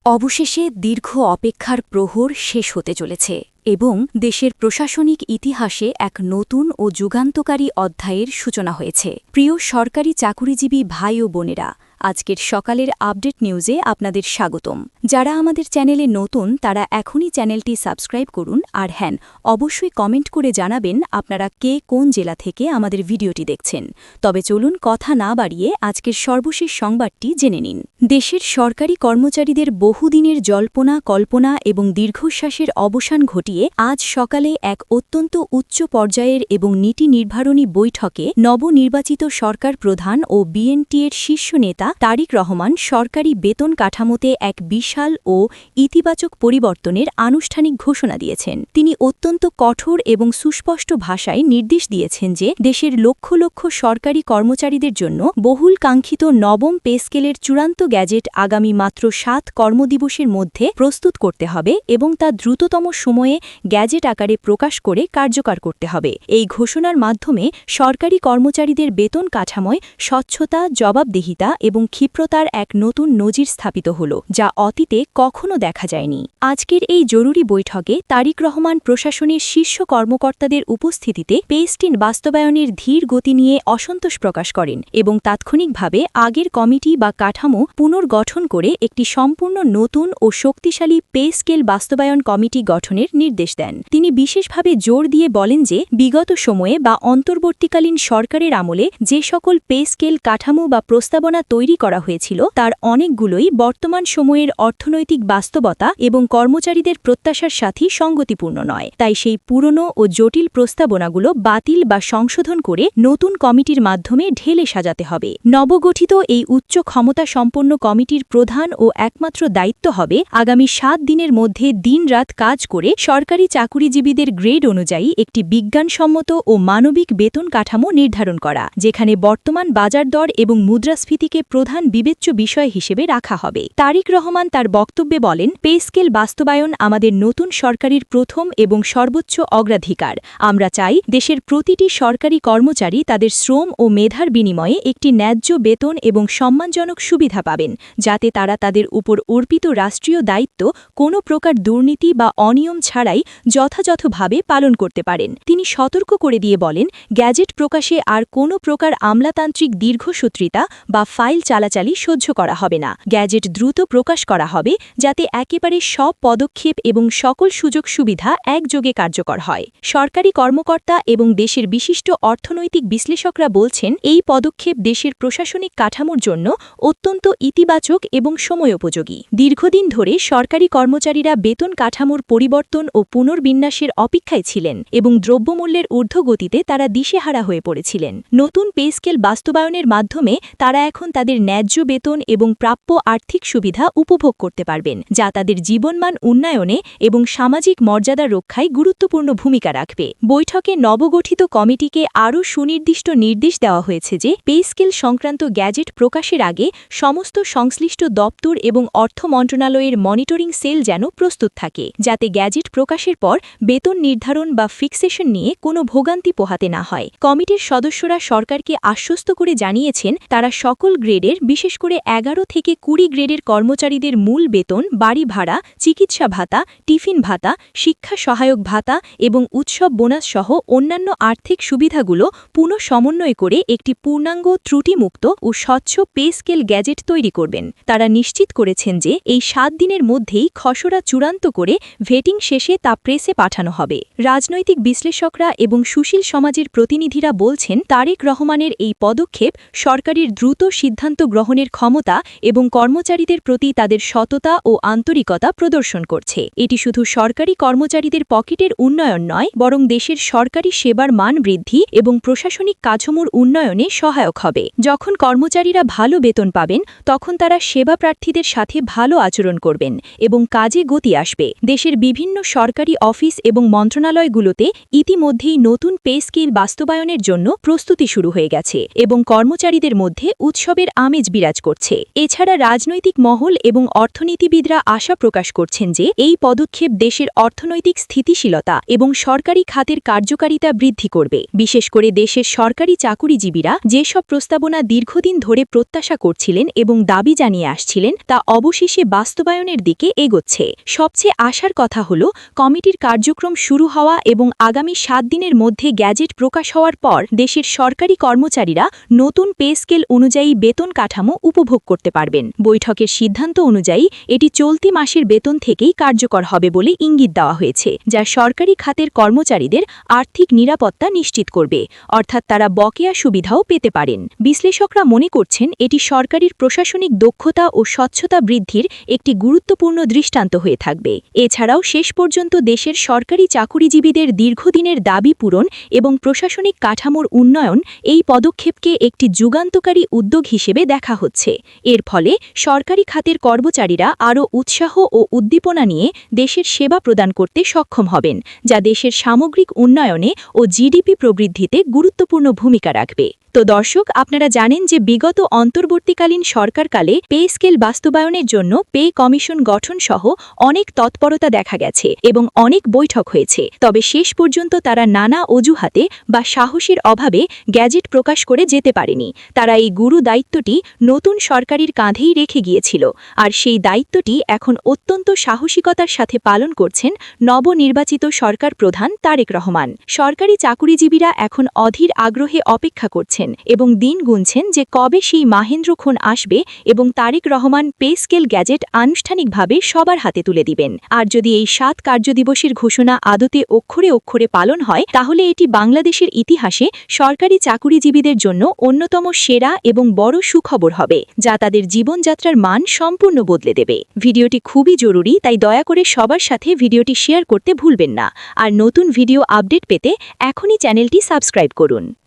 অবশেষে দীর্ঘ অপেক্ষার প্রহর শেষ হতে চলেছে এবং দেশের প্রশাসনিক ইতিহাসে এক নতুন ও যুগান্তকারী অধ্যায়ের সূচনা হয়েছে। প্রিয় সরকারি চাকুরিজীবী ভাই ও বোনেরা, আজকের সকালের আপডেট নিউজে আপনাদের স্বাগতম। যারা আমাদের চ্যানেলে নতুন তারা এখনই চ্যানেলটি সাবস্ক্রাইব করুন, আর হ্যাঁ, অবশ্যই কমেন্ট করে জানাবেন আপনারা কে কোন জেলা থেকে আমাদের ভিডিওটি দেখছেন। তবে চলুন কথা না বাড়িয়ে আজকের সর্বশেষ সংবাদটি জেনে নিন। দেশের সরকারি কর্মচারীদের বহুদিনের জল্পনা কল্পনা এবং দীর্ঘশ্বাসের অবসান ঘটিয়ে আজ সকালে এক অত্যন্ত উচ্চ পর্যায়ের এবং নীতি নির্ধারণী বৈঠকে নবনির্বাচিত সরকার প্রধান ও বিএনটির শীর্ষ নেতা তারেক রহমান সরকারি বেতন কাঠামোতে এক বিশাল ও ইতিবাচক পরিবর্তনের আনুষ্ঠানিক ঘোষণা দিয়েছেন। তিনি অত্যন্ত কঠোর এবং সুস্পষ্ট ভাষায় নির্দেশ দিয়েছেন যে দেশের লক্ষ লক্ষ সরকারি কর্মচারীদের জন্য বহুল কাঙ্ক্ষিত নবম পে স্কেলের চূড়ান্ত গ্যাজেট আগামী মাত্র ৭ কর্মদিবসের মধ্যে প্রস্তুত করতে হবে এবং তা দ্রুততম সময়ে গ্যাজেট আকারে প্রকাশ করে কার্যকর করতে হবে। এই ঘোষণার মাধ্যমে সরকারি কর্মচারীদের বেতন কাঠামোয় স্বচ্ছতা, জবাবদিহিতা এবং ক্ষিপ্রতার এক নতুন নজির স্থাপিত হল, যা অতীতে কখনো দেখা যায়নি। আজকের এই জরুরি বৈঠকে তারেক রহমান প্রশাসনের শীর্ষ কর্মকর্তাদের উপস্থিতিতে পে স্কেল বাস্তবায়নের ধীর গতি নিয়ে অসন্তোষ প্রকাশ করেন এবং তাৎক্ষণিকভাবে আগের কমিটি বা কাঠামো পুনর্গঠন করে একটি সম্পূর্ণ নতুন ও শক্তিশালী পে স্কেল বাস্তবায়ন কমিটি গঠনের নির্দেশ দেন। তিনি বিশেষভাবে জোর দিয়ে বলেন যে বিগত সময়ে বা অন্তর্বর্তীকালীন সরকারের আমলে যে সকল পে স্কেল কাঠামো বা প্রস্তাবনা তৈরি করা হয়েছিল তার অনেকগুলোই বর্তমান সময়ের অর্থনৈতিক বাস্তবতা এবং কর্মচারীদের প্রত্যাশার সাথে সঙ্গতিপূর্ণ নয়। তাই সেই পুরনো ও জটিল প্রস্তাবনাগুলো বাতিল বা সংশোধন করে নতুন কমিটির মাধ্যমে ঢেলে সাজাতে হবে। নবগঠিত এই উচ্চ ক্ষমতা সম্পন্ন কমিটির প্রধান ও একমাত্র দায়িত্ব হবে আগামী ৭ দিনের মধ্যে দিনরাত কাজ করে সরকারি চাকুরিজীবীদের গ্রেড অনুযায়ী একটি বিজ্ঞানসম্মত ও মানবিক বেতন কাঠামো নির্ধারণ করা, যেখানে বর্তমান বাজার দর এবং মুদ্রাস্ফীতিকে প্রধান বিবেচ্য বিষয় হিসেবে রাখা হবে। তারেক রহমান তার বক্তব্যে বলেন, পে স্কেল বাস্তবায়ন আমাদের নতুন সরকারের প্রথম এবং সর্বোচ্চ অগ্রাধিকার। আমরা চাই দেশের প্রতিটি সরকারি কর্মচারী তাদের শ্রম ও মেধার বিনিময়ে একটি ন্যায্য বেতন এবং সম্মানজনক সুবিধা পাবেন, যাতে তারা তাদের উপর অর্পিত রাষ্ট্রীয় দায়িত্ব কোনো প্রকার দুর্নীতি বা অনিয়ম ছাড়াই যথাযথভাবে পালন করতে পারেন। তিনি সতর্ক করে দিয়ে বলেন, গ্যাজেট প্রকাশে আর কোনো প্রকার আমলাতান্ত্রিক দীর্ঘসূত্রিতা বা ফাইল চালাচালি সহ্য করা হবে না। গ্যাজেট দ্রুত প্রকাশ করা হবে যাতে একেবারে সব পদক্ষেপ এবং সকল সুযোগ সুবিধা একযোগে কার্যকর হয়। সরকারি কর্মকর্তা এবং দেশের বিশিষ্ট অর্থনৈতিক বিশ্লেষকরা বলছেন, এই পদক্ষেপ দেশের প্রশাসনিক কাঠামোর জন্য অত্যন্ত ইতিবাচক এবং সময়োপযোগী। দীর্ঘদিন ধরে সরকারি কর্মচারীরা বেতন কাঠামোর পরিবর্তন ও পুনর্বিন্যাসের অপেক্ষায় ছিলেন এবং দ্রব্যমূল্যের ঊর্ধ্বগতিতে তারা দিশেহারা হয়ে পড়েছিলেন। নতুন পে স্কেল বাস্তবায়নের মাধ্যমে তারা এখন তাদের ন্যায্য বেতন এবং প্রাপ্য আর্থিক সুবিধা উপভোগ করতে পারবেন, যা তাদের জীবনমান উন্নয়নে এবং সামাজিক মর্যাদা রক্ষায় গুরুত্বপূর্ণ ভূমিকা রাখবে। বৈঠকে নবগঠিত কমিটিকে আরও সুনির্দিষ্ট নির্দেশ দেওয়া হয়েছে যে পে স্কেল সংক্রান্ত গ্যাজেট প্রকাশের আগে সমস্ত সংশ্লিষ্ট দপ্তর এবং অর্থ মন্ত্রণালয়ের মনিটরিং সেল যেন প্রস্তুত থাকে, যাতে গ্যাজেট প্রকাশের পর বেতন নির্ধারণ বা ফিক্সেশন নিয়ে কোনো ভোগান্তি পোহাতে না হয়। কমিটির সদস্যরা সরকারকে আশ্বস্ত করে জানিয়েছেন তারা সকল গ্রেডের, বিশেষ করে ১১ থেকে ২০ গ্রেডের কর্মচারীদের মূল বেতন, বাড়ি ভাড়া, চিকিৎসা ভাতা, টিফিন ভাতা, শিক্ষা সহায়ক ভাতা এবং উৎসব বোনাস সহ অন্যান্য আর্থিক সুবিধাগুলো পুনঃ সমন্বয় করে একটি পূর্ণাঙ্গ, ত্রুটিমুক্ত ও স্বচ্ছ পে স্কেল গ্যাজেট তৈরি করবেন। তারা নিশ্চিত করেছেন যে এই ৭ দিনের মধ্যেই খসড়া চূড়ান্ত করে ভেটিং শেষে তা প্রেসে পাঠানো হবে। রাজনৈতিক বিশ্লেষকরা এবং সুশীল সমাজের প্রতিনিধিরা বলছেন, তারেক রহমানের এই পদক্ষেপ সরকারের দ্রুত সিদ্ধান্ত গ্রহণের ক্ষমতা এবং কর্মচারীদের প্রতি তাদের সততা ও আন্তরিকতা প্রদর্শন করছে। এটি শুধু সরকারি কর্মচারীদের পকেটের উন্নয়ন নয়, বরং দেশের সরকারি সেবার মান বৃদ্ধি এবং প্রশাসনিক কাঠামোর উন্নয়নে সহায়ক হবে। যখন কর্মচারীরা ভালো বেতন পাবেন, তখন তারা সেবা প্রার্থীদের সাথে ভালো আচরণ করবেন এবং কাজে গতি আসবে। দেশের বিভিন্ন সরকারি অফিস এবং মন্ত্রণালয়গুলোতে ইতিমধ্যেই নতুন পে স্কেল বাস্তবায়নের জন্য প্রস্তুতি শুরু হয়ে গেছে এবং কর্মচারীদের মধ্যে উৎসবের আমেজ বিরাজ করছে। এছাড়া রাজনৈতিক মহল এবং অর্থনীতিবিদরা আশা প্রকাশ করছেন যে এই পদক্ষেপ দেশের অর্থনৈতিক স্থিতিশীলতা এবং সরকারি খাতের কার্যকারিতা বৃদ্ধি করবে। বিশেষ করে দেশের সরকারি চাকুরিজীবীরা যেসব প্রস্তাবনা দীর্ঘদিন ধরে প্রত্যাশা করছিলেন এবং দাবি জানিয়ে আসছিলেন তা অবশেষে বাস্তবায়নের দিকে এগোচ্ছে। সবচেয়ে আশার কথা হল কমিটির কার্যক্রম শুরু হওয়া এবং আগামী 7 দিনের মধ্যে গ্যাজেট প্রকাশ হওয়ার পর দেশের সরকারি কর্মচারীরা নতুন পে স্কেল অনুযায়ী বেতন কাঠামো উপভোগ করতে পারবেন। বৈঠকের সিদ্ধান্ত অনুযায়ী এটি চলতি মাসের বেতন থেকেই কার্যকর হবে বলে ইঙ্গিত দেওয়া হয়েছে, যা সরকারি খাতের কর্মচারীদের আর্থিক নিরাপত্তা নিশ্চিত করবে, অর্থাৎ তারা বকেয়া সুবিধাও পেতে পারেন। বিশ্লেষকরা মনে করছেন এটি সরকারের প্রশাসনিক দক্ষতা ও স্বচ্ছতা বৃদ্ধির একটি গুরুত্বপূর্ণ দৃষ্টান্ত হয়ে থাকবে। এছাড়াও শেষ পর্যন্ত দেশের সরকারি চাকুরিজীবীদের দীর্ঘদিনের দাবি পূরণ এবং প্রশাসনিক কাঠামোর উন্নয়ন এই পদক্ষেপকে একটি যুগান্তকারী উদ্যোগ হিসেবে দেখা হচ্ছে। এর ফলে সরকারি খাতের কর্মচারীরা আরও উৎসাহ ও উদ্দীপনা নিয়ে দেশের সেবা প্রদান করতে সক্ষম হবেন, যা দেশের সামগ্রিক উন্নয়নে ও জিডিপি প্রবৃদ্ধিতে গুরুত্বপূর্ণ ভূমিকা রাখবে। তো দর্শক, আপনারা জানেন যে বিগত অন্তর্বর্তীকালীন সরকারকালে পে স্কেল বাস্তবায়নের জন্য পে কমিশন গঠন সহ অনেক তৎপরতা দেখা গেছে এবং অনেক বৈঠক হয়েছে। তবে শেষ পর্যন্ত তারা নানা অজুহাতে বা সাহসের অভাবে গ্যাজেট প্রকাশ করে যেতে পারেনি। তারা এই গুরু দায়িত্বটি নতুন সরকারের কাঁধেই রেখে গিয়েছিল, আর সেই দায়িত্বটি এখন অত্যন্ত সাহসিকতার সাথে পালন করছেন নবনির্বাচিত সরকার প্রধান তারেক রহমান। সরকারি চাকুরিজীবীরা এখন অধীর আগ্রহে অপেক্ষা করছেন এবং দিন গুনছেন যে কবে সেই মাহেন্দ্রক্ষণ আসবে এবং Tarique Rahman pay scale gazette আনুষ্ঠানিকভাবে সবার হাতে তুলে দিবেন। আর যদি এই 7 কার্যদিবসের ঘোষণা আদতে অক্ষরে অক্ষরে পালন হয়, তাহলে এটি বাংলাদেশের ইতিহাসে সরকারি চাকুরিজীবীদের জন্য অন্যতম সেরা এবং বড় সুখবর হবে, যা তাদের জীবনযাত্রার মান সম্পূর্ণ বদলে দেবে। ভিডিওটি খুবই জরুরি, তাই দয়া করে সবার সাথে ভিডিওটি শেয়ার করতে ভুলবেন না। আর নতুন ভিডিও আপডেট পেতে এখনই চ্যানেলটি সাবস্ক্রাইব করুন।